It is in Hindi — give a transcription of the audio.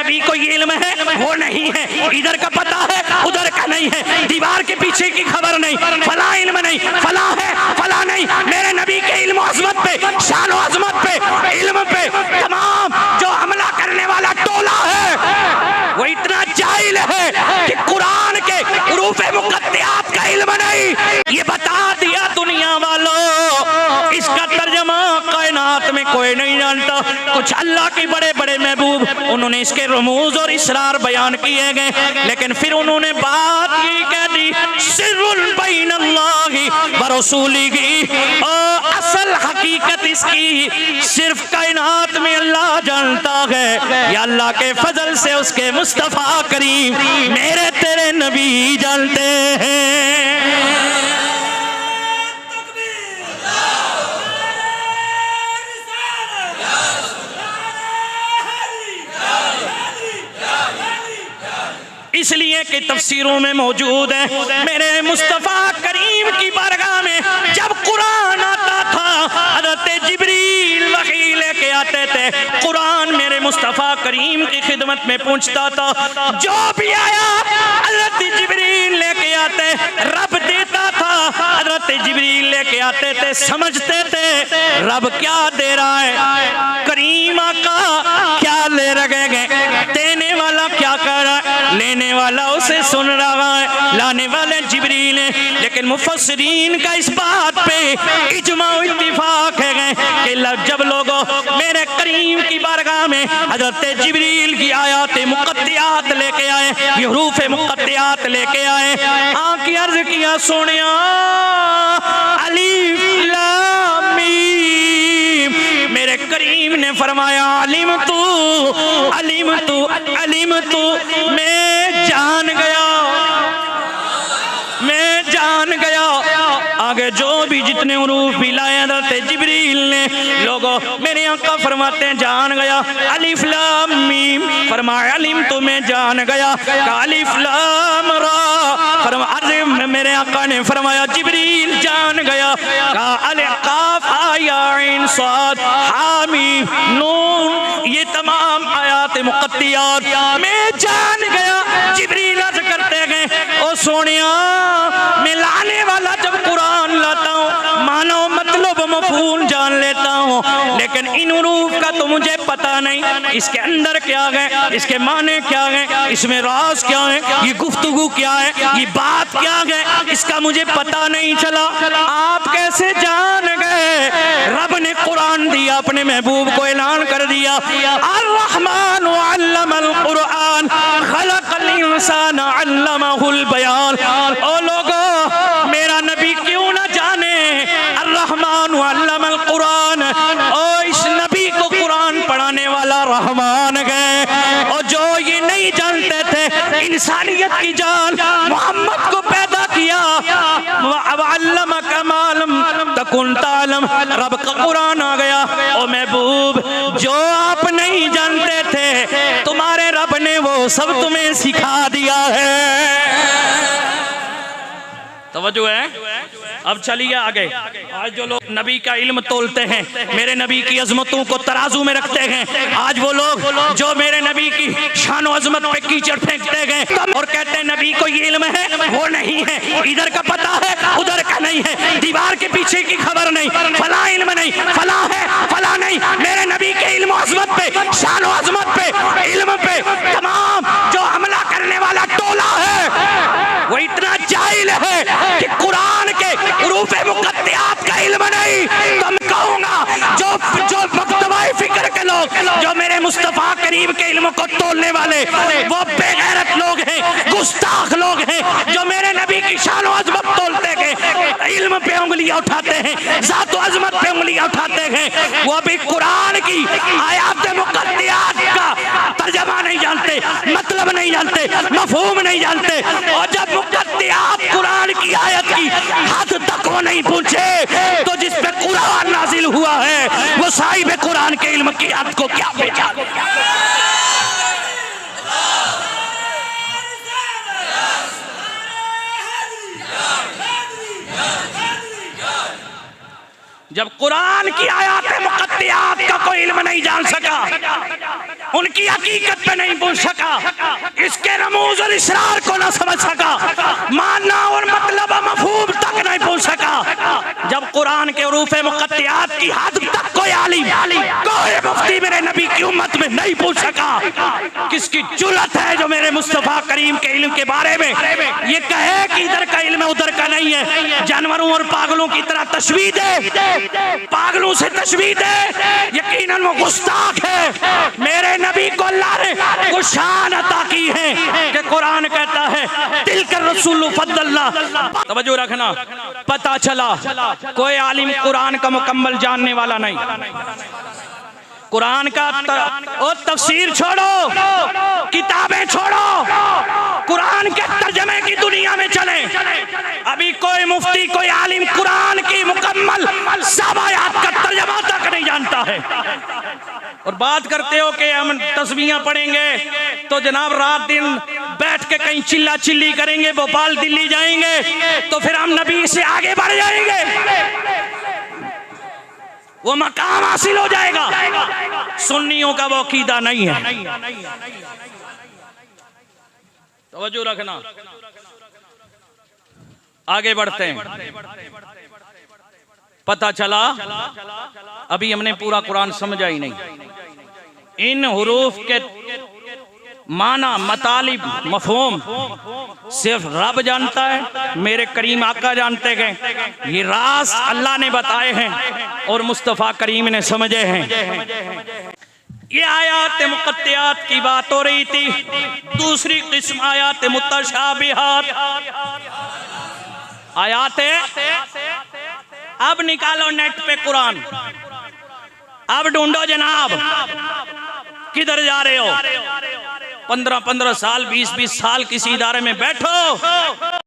नबी को ये इल्म है वो नहीं है, इधर का पता है उधर का नहीं है, दीवार के पीछे की खबर नहीं, फला इल्म नहीं, फला है फला नहीं। मेरे नबी के इल्म अज़मत पे, शान व अज़मत पे, इल्म पे तमाम जो हमला करने वाला टोला है वो इतना जाहिल है कि कुरान के हुरूफ मुक़त्तियात का इल्म नहीं। ये बता दिया दुनिया वालों, इसका तर्जमा कायनात में कोई नहीं जानता। कुछ अल्लाह के बड़े बड़े महबूब, उन्होंने इसके रमूज और इसरार बयान किए गए, लेकिन फिर उन्होंने बात ये कह दी सिर्रुल बैनल्लाहि व रसूलिही, असल हकीकत इसकी सिर्फ कायनात में अल्लाह जानता है, या अल्लाह के फजल से उसके मुस्तफा करीम मेरे तेरे नबी जानते हैं। इसलिए कि तफसीरों में मौजूद है, मेरे मुस्तफ़ा करीम की बारगाह में जब कुरान आता था हज़रत जिब्रील वही लेके आते थे। कुरान मेरे मुस्तफ़ा करीम की खिदमत में पहुंचता था, जो भी आया हज़रत जिब्रील लेके आते, रब देता था, हज़रत जिब्रील लेके आते थे, समझते थे रब क्या दे रहा है, करीम आका क्या ले रहे हैं, देने वाला क्या कर रहा है, लेने वाला उसे सुन रहा है, लाने वाले जिब्रील है। लेकिन मुफस्सिरीन का इस बात पे इजमा इत्तिफाक है कि जब लोग मेरे करीम की बारगाह में हज़रत जिब्रील की आयात मुक़त्तियात लेके आए, ये हुरूफ मुक़त्तियात लेके आए, आंखें अर्ज किया सोनिया अलिफ लाम मीम, मेरे करीम ने फरमाया अलिम तू मैं जान गया। आगे जो भी जितने उरूफ भी लाए हज़रत जिब्रील ने, लोगों मेरे आका फरमाते हैं जान गया। अलिफ लाम मीम फरमाया अलिम तो मैं जान गया, अलिफ लाम रा फरमाया मेरे आका ने फरमाया जिब्रील जान गया, अलिफ काफ या आइन साद हा मीम नून, ये तमाम आयात मुक़त्तियात मैं जान गया। जिब्रील अर्ज़ करते गए ओ सोनिया मैं लाने वाला जब कुरान लाता हूँ मानो मतलब मफ़हूम जान लेता हूँ, लेकिन इन उरूफ का तो मुझे पता नहीं, इसके अंदर क्या है, इसके माने क्या है, इसमें राज क्या है, ये गुफ्तगू क्या है, ये बात क्या है, इसका मुझे पता नहीं चला। आप कैसे जान गए? रब ने कुरान दिया, अपने महबूब को ऐलान कर दिया अर्रहमान अल्लमल कुरान खलक़ल इंसान अल्लमहुल बयान। ओ लोगो मेरा नबी क्यों ना जाने अर्रहमान अल्लमल कुरान, ओ इस नबी को कुरान पढ़ाने वाला रहमान है। और जो ये नहीं जानते थे इंसानियत की जान मोहम्मद को पैदा किया, अल्लमका मा लम तकुन तालम, रब का कुरान आ गया। ओ महबूब जो आप नहीं जानते थे तुम्हारे रब ने वो सब तुम्हें सिखा दिया है। तवज्जो है। अब चलिए आगे। आज जो लोग नबी का इल्म तोलते हैं, मेरे नबी की अजमतों को तराजू में रखते हैं, आज वो लोग जो मेरे नबी की शान व अजमत पे कीचड़ फेंकते हैं और कहते हैं नबी को ये इल्म है वो नहीं है, इधर का पता है उधर का नहीं है, दीवार के पीछे की खबर नहीं, फला इल्म नहीं, फला है फला नहीं। मेरे नबी के इल्म अजमत पे, शान व अजमत पे, इल्म पे तमाम जो हमला करने वाला टोला है वो इतना जाहिल है कि कुरान के हुरूफ मुक़त्तियात का इल्म नहीं। तो मैं कहूँगा जो मकतबाए फिक्र के लोग, जो मेरे मुस्तफ़ा करीम के इल्म को तोलने वाले वो बेगैरत लोग हैं, गुस्ताख लोग हैं, जो मेरे नबी की शान व अज़मत तोलते हैं, इल्म पे उंगलियां उठाते हैं, ज़ात व अज़मत पे उंगलियां उठाते हैं, वो भी कुरान की आयात मुक़त्तियात का तर्जमा नहीं जानते, मतलब नहीं जानते, मफ़हूम नहीं जानते। और जब मुक़त्तियात कुरान की आयत की हद तक वो नहीं पहुंचे तो जिस पे कुरान नाजिल हुआ है वो साहिब कुरान के इल्म की हद को क्या पहचान। जब कुरान की आयत मुक़त्तियात का कोई इल्म नहीं जान सका उनकी हकीकत पे नहीं पहुंच सका, इसके रमूज और इसरार को ना समझ सका, मानना और मतलब मफहूम तक नहीं पहुंच सका। जब कुरान के हरूफ मुक़त्तियात की हद तक कोई आलिम, कोई मुफ्ती मेरे नबी की उम्मत में नहीं पहुंच सका, किसकी जुर्रत है जो मेरे मुस्तफा करीम के इल्म के बारे में ये कहे कि इधर का इल्म उधर का नहीं है। जानवरों और पागलों की तरह तशबीह दे, पागलों से तशबीह दे, यकीनन वो गुस्ताख है। मेरे नबी को अल्लाह ने वो शान अता की है कि कुरान कहता है दिल कर रसूल फद्दलना। तवज्जो रखना, पता चला कोई आलिम कुरान का मुकम्मल जानने वाला नहीं। कुरान का तफसीर छोड़ो, किताबें छोड़ो, कुरान के तर्जमे की दुनिया में चले। अभी कोई मुफ्ती, कोई आलिम कुरान की मुकम्मल सब आयात का तर्जमा तक नहीं जानता है। और बात करते हो कि हम तस्बीहां पढ़ेंगे तो जनाब रात दिन बैठ के कहीं चिल्ला चिल्ली करेंगे, भोपाल दिल्ली जाएंगे तो फिर हम नबी से आगे बढ़ जाएंगे, वो मकाम हासिल हो जाएगा। सुन्नियों का वो अकीदा नहीं है। तवज्जो रखना, आगे बढ़ते हैं। पता चला अभी हमने पूरा कुरान समझा ही नहीं। इन हुरूफ के माना, मतालिब, मफहूम सिर्फ रब जानता है, मेरे करीम आका जानते हैं। ये राज अल्लाह ने बताए हैं और मुस्तफ़ा करीम ने समझे हैं। ये आयात मुक़त्तियात की बात हो रही थी। दूसरी किस्म आयात मुतशाबिहात। आयात अब निकालो नेट पे कुरान, अब ढूंढो जनाब किधर जा रहे हो। 15-15 साल, 20-20 साल किसी इदारे में बैठो,